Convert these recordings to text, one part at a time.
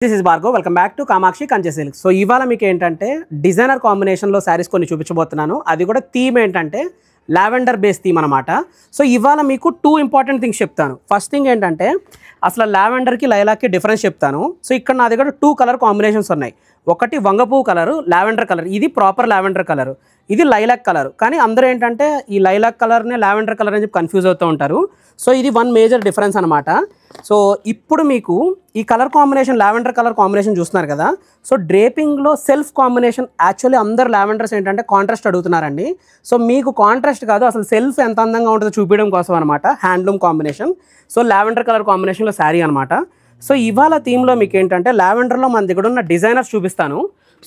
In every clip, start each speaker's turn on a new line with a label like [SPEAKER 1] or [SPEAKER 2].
[SPEAKER 1] This is Bhargav welcome back to Kamakshi కంచె silk. So ఇవాళ మీకు ఏంటంటే డిజైనర్ కాంబినేషన్లో శారీస్ కొన్ని చూపించబోతున్నాను. అది కూడా థీమ్ ఏంటంటే లావెండర్ బేస్ థీమ్ అనమాట. సో ఇవాళ మీకు టూ ఇంపార్టెంట్ థింగ్స్ చెప్తాను. ఫస్ట్ థింగ్ ఏంటంటే అసలు లావెండర్కి లైలాక్కి డిఫరెన్స్ చెప్తాను. సో ఇక్కడ నా దగ్గర టూ కలర్ కాంబినేషన్స్ ఉన్నాయి. ఒకటి వంగపువ్వు కలరు, లావెండర్ కలర్. ఇది ప్రాపర్ లావెండర్ కలర్, ఇది లైలాక్ కలర్. కానీ అందరూ ఏంటంటే ఈ లైలాక్ కలర్నే లావెండర్ కలర్ అని చెప్పి కన్ఫ్యూజ్ అవుతూ ఉంటారు. సో ఇది వన్ మేజర్ డిఫరెన్స్ అనమాట. సో ఇప్పుడు మీకు ఈ colour combination lavender colour combination చూస్తున్నారు కదా. సో డ్రేపింగ్లో సెల్ఫ్ కాంబినేషన్ యాక్చువల్లీ అందరు లావెండర్స్ ఏంటంటే కాంట్రాస్ట్ అడుగుతున్నారండి. సో మీకు కాంట్రాస్ట్ కాదు, అసలు సెల్ఫ్ ఎంత అందంగా ఉంటుందో చూపించడం కోసం అనమాట handloom combination. So lavender colour కాంబినేషన్లో శారీ అనమాట. సో ఇవాళ థీమ్లో మీకు ఏంటంటే లావెండర్లో మన దగ్గర ఉన్న డిజైనర్స్ చూపిస్తాను.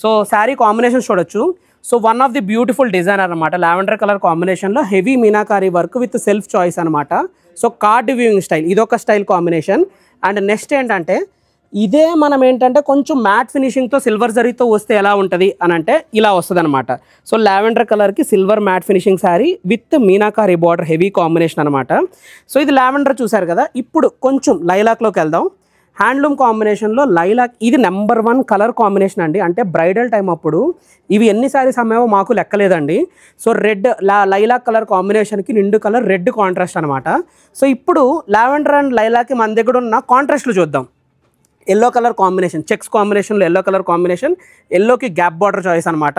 [SPEAKER 1] సో శారీ కాంబినేషన్ చూడొచ్చు. So one of the beautiful designer అనమాట. లావెండర్ కలర్ కాంబినేషన్లో heavy meenakari work with self choice అనమాట. సో కార్డ్ వ్యూయింగ్ స్టైల్, ఇదొక స్టైల్ కాంబినేషన్. అండ్ నెక్స్ట్ ఏంటంటే ఇదే మనం ఏంటంటే కొంచెం మ్యాట్ ఫినిషింగ్తో సిల్వర్ జరీతో వస్తే ఎలా ఉంటుంది అని అంటే ఇలా వస్తుంది అనమాట. సో లావెండర్ కలర్కి silver matte finishing sari with meenakari border heavy combination అనమాట. సో ఇది లావెండర్ చూసారు కదా. ఇప్పుడు కొంచెం లైలాక్లోకి వెళ్దాం. హ్యాండ్లూమ్ కాంబినేషన్లో లైలాక్ ఇది నెంబర్ 1 కలర్ కాంబినేషన్ అండి. అంటే బ్రైడల్ టైం అప్పుడు ఇవి ఎన్ని శారీస్ అమ్మావో మాకు లెక్కలేదండి. సో రెడ్ లైలాక్ కలర్ కాంబినేషన్కి నిండు కలర్ రెడ్ కాంట్రాస్ట్ అనమాట. సో ఇప్పుడు లావెండర్ అండ్ లైలాక్కి మన దగ్గర ఉన్న కాంట్రాస్ట్లు చూద్దాం. ఎల్లో కలర్ కాంబినేషన్, చెక్స్ కాంబినేషన్లో ఎల్లో కలర్ కాంబినేషన్, ఎల్లోకి గ్యాప్ బార్డర్ చాయిస్ అనమాట.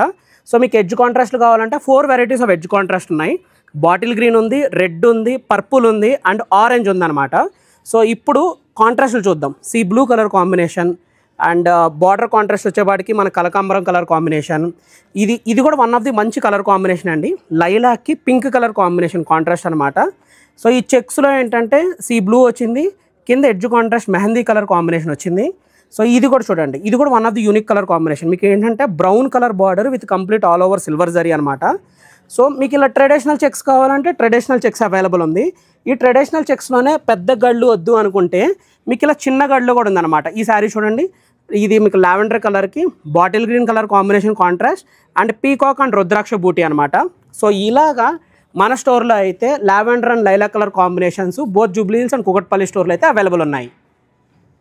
[SPEAKER 1] సో మీకు ఎడ్జ్ కాంట్రాస్ట్లు కావాలంటే 4 వెరైటీస్ ఆఫ్ ఎడ్జ్ కాంట్రాస్ట్ ఉన్నాయి. బాటిల్ గ్రీన్ ఉంది, రెడ్ ఉంది, పర్పుల్ ఉంది అండ్ ఆరెంజ్ ఉందన్నమాట. సో ఇప్పుడు కాంట్రాస్ట్లు చూద్దాం. Sea blue colour combination and border contrast వచ్చేపాటికి మన కలకాంబరం కలర్ కాంబినేషన్. ఇది కూడా వన్ ఆఫ్ ది మంచి కలర్ కాంబినేషన్ అండి. లైలాక్కి పింక్ కలర్ కాంబినేషన్ కాంట్రాస్ట్ అనమాట. సో ఈ చెక్స్లో ఏంటంటే సీ బ్లూ వచ్చింది, కింద edge contrast mehndi colour combination వచ్చింది. సో ఇది కూడా చూడండి, ఇది కూడా one of the unique colour combination. మీకు ఏంటంటే brown colour border with complete all over silver zari అనమాట. సో మీకు ఇలా ట్రెడిషనల్ చెక్స్ కావాలంటే ట్రెడిషనల్ చెక్స్ అవైలబుల్ ఉంది. ఈ ట్రెడిషనల్ చెక్స్లోనే పెద్ద గళ్ళు వద్దు అనుకుంటే మీకు ఇలా చిన్న గళ్ళు కూడా ఉందన్నమాట. ఈ శారీ చూడండి, ఇది మీకు లావెండర్ కలర్కి bottle green colour combination contrast and peacock and rudraksha బూటీ అనమాట. సో ఇలాగా మన స్టోర్లో అయితే lavender and lilac colour combinations both Jubilee Hills and Kukatpally స్టోర్లో అయితే అవైలబుల్ ఉన్నాయి.